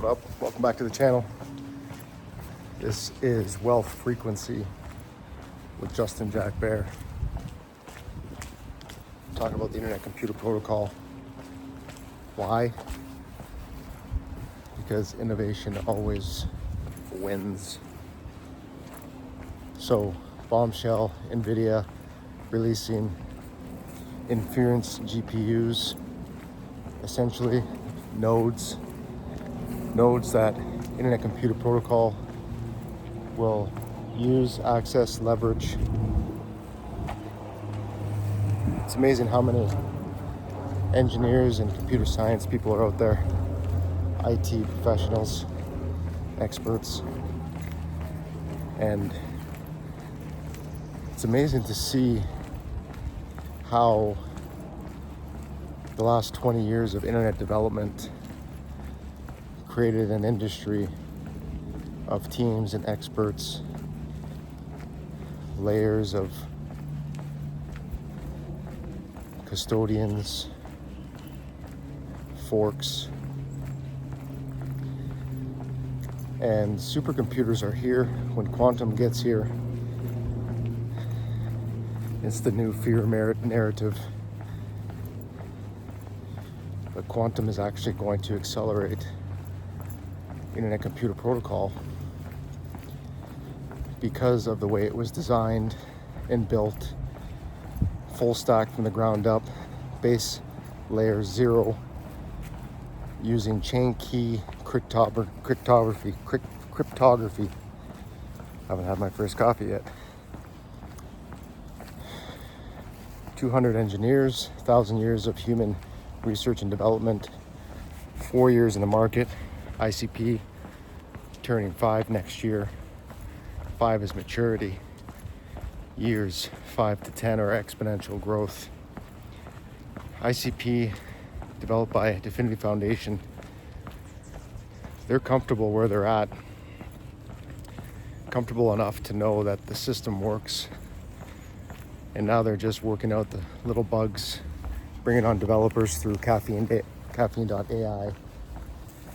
up? Welcome back to the channel. This is Wealth Frequency with Justin Jack Bear. Talking about the Internet Computer Protocol. Why? Because innovation always wins. So, bombshell, NVIDIA releasing inference GPUs, essentially nodes that Internet Computer Protocol will use, access, leverage. It's amazing how many engineers and computer science people are out there, IT professionals, experts, and it's amazing to see how the last 20 years of internet development created an industry of teams and experts, layers of custodians, forks, and supercomputers are here. When quantum gets here, it's the new fear narrative. But quantum is actually going to accelerate Internet Computer Protocol because of the way it was designed and built, full stack from the ground up, base layer 0, using chain key cryptography. Haven't had my first coffee yet. 200 engineers, 1,000 years of human research and development, 4 years in the market. ICP turning 5 next year. 5 is maturity. Years 5 to 10 are exponential growth. ICP, developed by Decentralized Foundation, they're comfortable where they're at. Comfortable enough to know that the system works. And now they're just working out the little bugs, bringing on developers through caffeine.ai.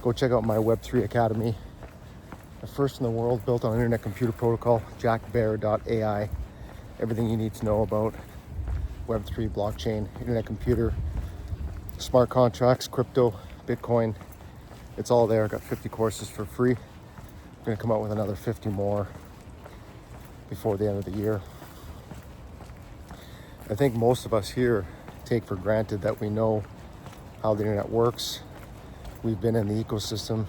Go check out my Web3 Academy, the first in the world built on Internet Computer Protocol, jackbear.ai. Everything you need to know about Web3, blockchain, Internet Computer, smart contracts, crypto, Bitcoin. It's all there. I got 50 courses for free. I'm going to come out with another 50 more before the end of the year. I think most of us here take for granted that we know how the internet works. We've been in the ecosystem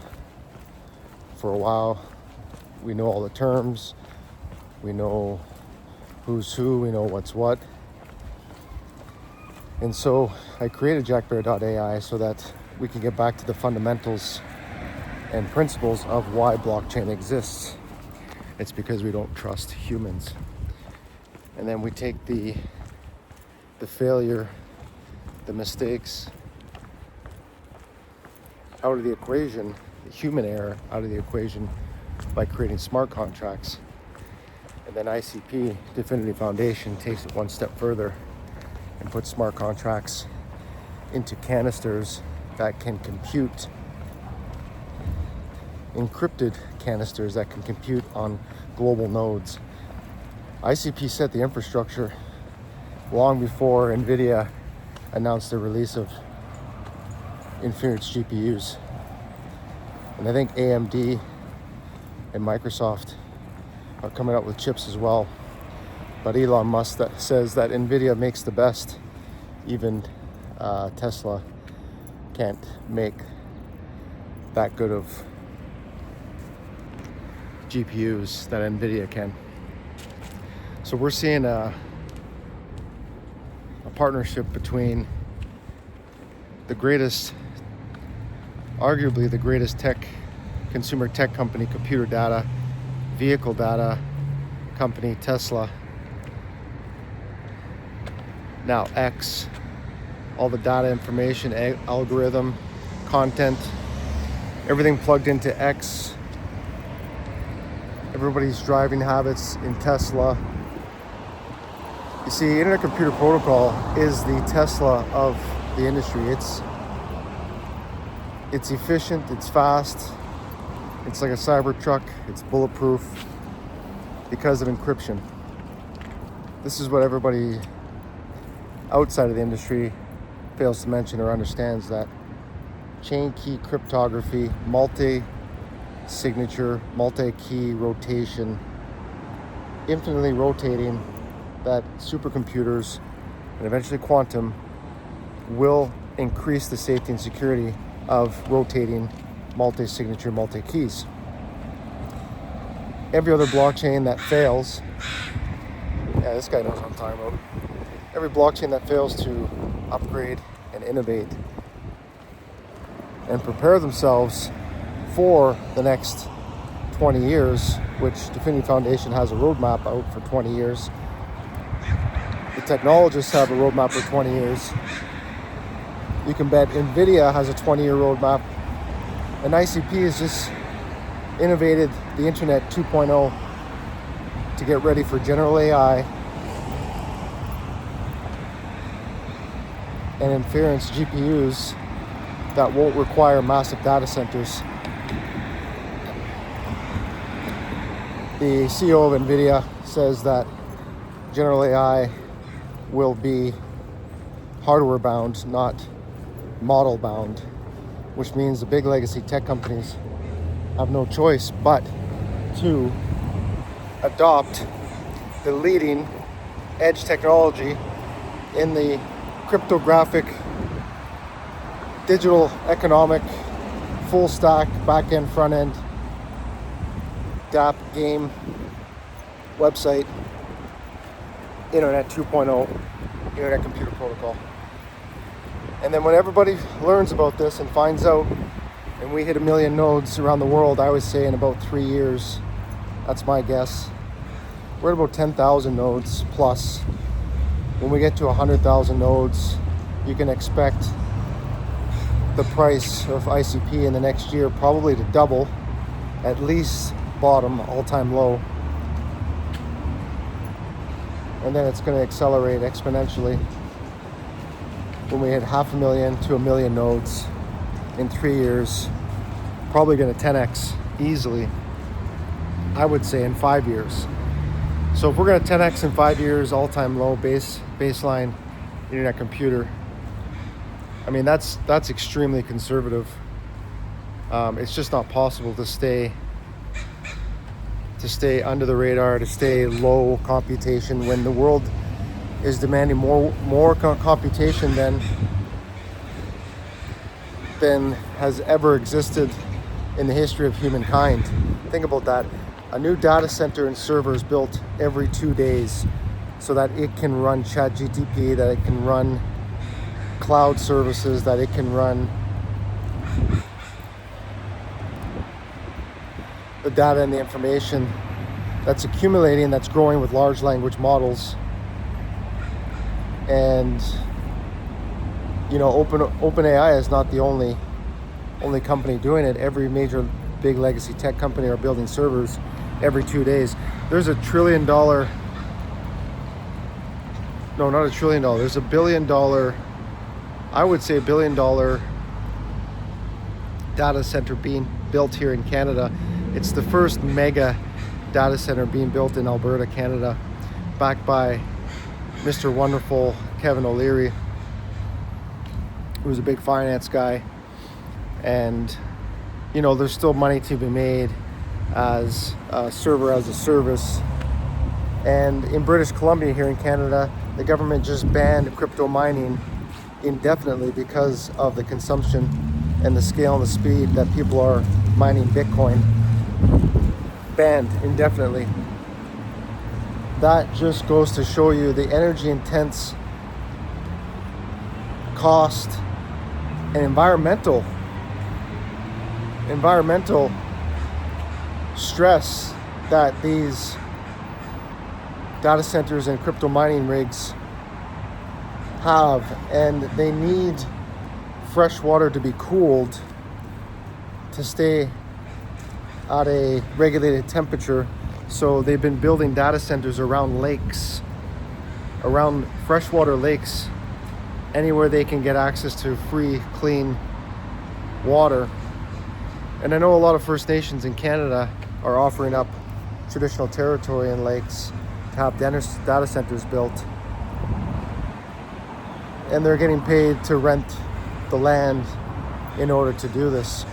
for a while. We know all the terms. We know who's who. We know what's what. And so I created jackbear.ai so that we can get back to the fundamentals and principles of why blockchain exists. It's because we don't trust humans. And then we take the failure, the mistakes out of the equation, the human error out of the equation by creating smart contracts. And then ICP, Decentralized Foundation, takes it one step further and puts smart contracts into canisters that can compute, encrypted canisters that can compute on global nodes. ICP set the infrastructure long before NVIDIA announced the release of inference GPUs. And I think AMD and Microsoft are coming out with chips as well. But Elon Musk says that NVIDIA makes the best. Even Tesla can't make that good of GPUs that NVIDIA can. So we're seeing a partnership between the greatest, arguably the greatest consumer tech company, computer data, vehicle data company, Tesla, now X, all the data information, algorithm, content, everything plugged into X. Everybody's driving habits in Tesla. You see, Internet Computer Protocol is the Tesla of the industry. It's efficient, it's fast, It's like a cyber truck. It's bulletproof because of encryption. This is what everybody outside of the industry fails to mention or understands, that chain key cryptography, multi-signature, multi-key rotation, infinitely rotating, that supercomputers and eventually quantum will increase the safety and security of rotating multi-signature, multi-keys. Every other blockchain that fails, yeah, this guy knows what I'm talking about. Every blockchain that fails to upgrade and innovate and prepare themselves for the next 20 years, which Definity Foundation has a roadmap out for 20 years. The technologists have a roadmap for 20 years. You can bet NVIDIA has a 20-year roadmap. And ICP has just innovated the Internet 2.0 to get ready for general AI and inference GPUs that won't require massive data centers. The CEO of NVIDIA says that general AI will be hardware bound, not model bound, which means the big legacy tech companies have no choice but to adopt the leading edge technology in the cryptographic, digital economic, full stack, back end, front end, DApp, game, website, Internet 2.0, Internet Computer Protocol. And then when everybody learns about this and finds out, and we hit 1 million nodes around the world, I would say in about 3 years, that's my guess. We're at about 10,000 nodes plus. When we get to 100,000 nodes, you can expect the price of ICP in the next year probably to double, at least bottom, all-time low. And then it's going to accelerate exponentially when we hit 500,000 to 1 million nodes in 3 years. Probably going to 10x easily, I would say, in 5 years. So if we're going to 10x in 5 years, all-time low, baseline internet computer, I mean, that's extremely conservative. It's just not possible to stay under the radar, to stay low computation when the world is demanding more computation than has ever existed in the history of humankind. Think about that. A new data center and server is built every 2 days so that it can run ChatGPT, that it can run cloud services, that it can run the data and the information that's accumulating, that's growing with large language models. And you know, OpenAI is not the only company doing it. Every major big legacy tech company are building servers every 2 days. There's $1 trillion, no, not $1 trillion, there's $1 billion, I would say $1 billion data center being built here in Canada. It's the first mega data center being built in Alberta, Canada, backed by Mr. Wonderful Kevin O'Leary, who's a big finance guy. And you know, there's still money to be made as a server as a service. And in British Columbia here in Canada, the government just banned crypto mining indefinitely because of the consumption and the scale and the speed that people are mining Bitcoin. Banned indefinitely. That just goes to show you the energy intense, cost, and environmental stress that these data centers and crypto mining rigs have. And they need fresh water to be cooled to stay at a regulated temperature. So they've been building data centers around lakes, around freshwater lakes, anywhere they can get access to free, clean water. And I know a lot of First Nations in Canada are offering up traditional territory and lakes to have data centers built. And they're getting paid to rent the land in order to do this.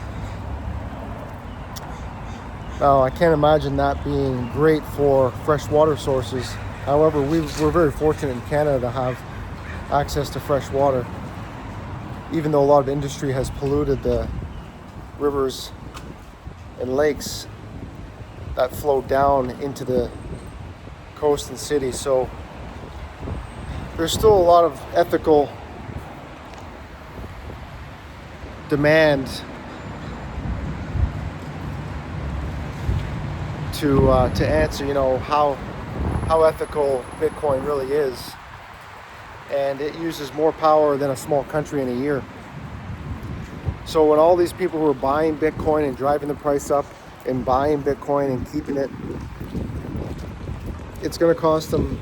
Now, I can't imagine that being great for freshwater sources. However, we're very fortunate in Canada to have access to fresh water, even though a lot of industry has polluted the rivers and lakes that flow down into the coast and city. So there's still a lot of ethical demand to answer, how ethical Bitcoin really is. And it uses more power than a small country in a year. So when all these people who are buying Bitcoin and driving the price up and buying Bitcoin and keeping it, it's going to cost them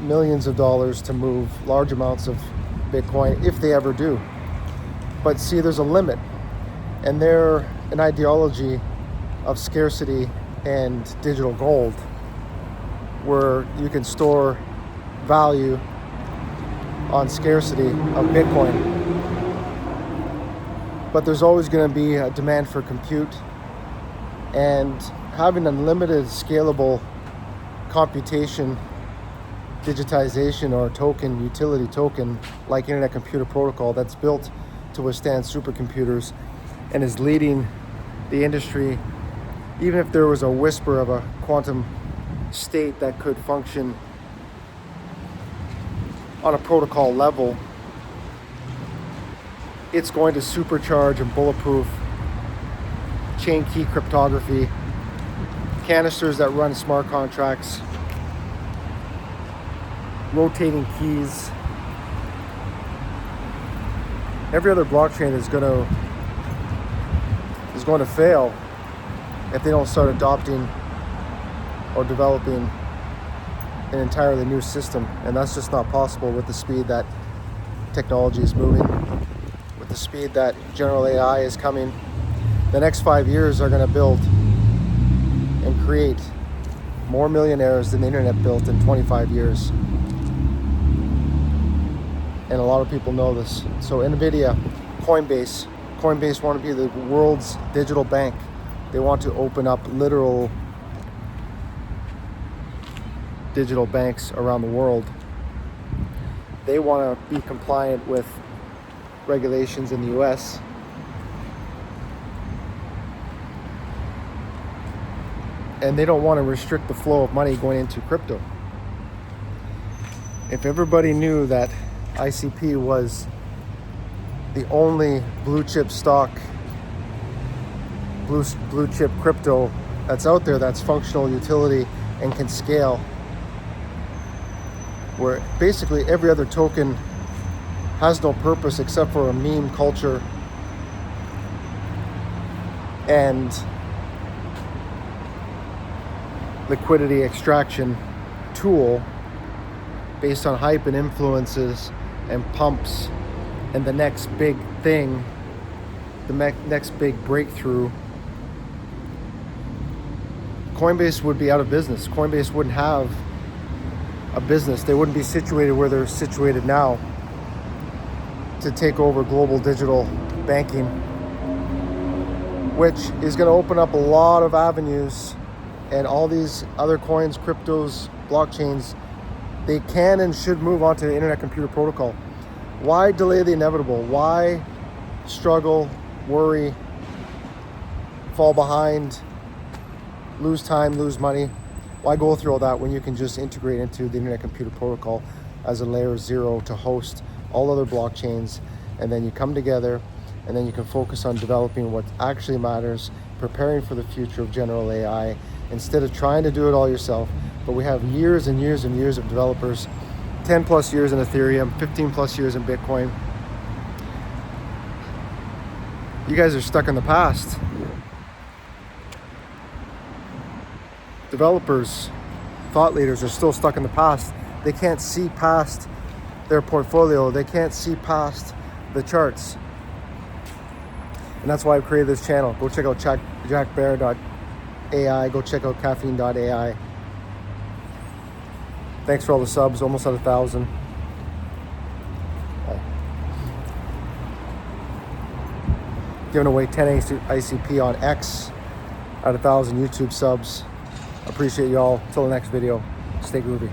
millions of dollars to move large amounts of Bitcoin if they ever do. But see, there's a limit, and they're an ideology of scarcity and digital gold, where you can store value on scarcity of Bitcoin. But there's always going to be a demand for compute, and having unlimited scalable computation, digitization, or token, utility token like Internet Computer Protocol that's built to withstand supercomputers and is leading the industry. Even if there was a whisper of a quantum state that could function on a protocol level, it's going to supercharge and bulletproof chain key cryptography, canisters that run smart contracts, rotating keys. Every other blockchain is going to fail if they don't start adopting or developing an entirely new system. And that's just not possible with the speed that technology is moving, with the speed that general AI is coming. The next 5 years are going to build and create more millionaires than the internet built in 25 years. And a lot of people know this. So NVIDIA, Coinbase want to be the world's digital bank. They want to open up literal digital banks around the world. They want to be compliant with regulations in the US. And they don't want to restrict the flow of money going into crypto. If everybody knew that ICP was the only blue chip stock, blue chip crypto that's out there that's functional utility and can scale, where basically every other token has no purpose except for a meme culture and liquidity extraction tool based on hype and influences and pumps and the next big thing, the next big breakthrough, Coinbase would be out of business. Coinbase wouldn't have a business. They wouldn't be situated where they're situated now to take over global digital banking, which is going to open up a lot of avenues. And all these other coins, cryptos, blockchains, they can and should move on to the Internet Computer Protocol. Why delay the inevitable? Why struggle, worry, fall behind, lose time, lose money? Why go through all that when you can just integrate into the Internet Computer Protocol as a layer 0 to host all other blockchains, and then you come together and then you can focus on developing what actually matters, preparing for the future of general AI, instead of trying to do it all yourself. But we have years and years and years of developers, 10 plus years in Ethereum, 15 plus years in Bitcoin. You guys are stuck in the past. Developers, thought leaders are still stuck in the past. They can't see past their portfolio. They can't see past the charts. And that's why I've created this channel. Go check out jackbear.ai. Go check out caffeine.ai. Thanks for all the subs, almost at 1,000. Giving away 10 ICP on X at 1,000 YouTube subs. Appreciate y'all. Till the next video, stay groovy.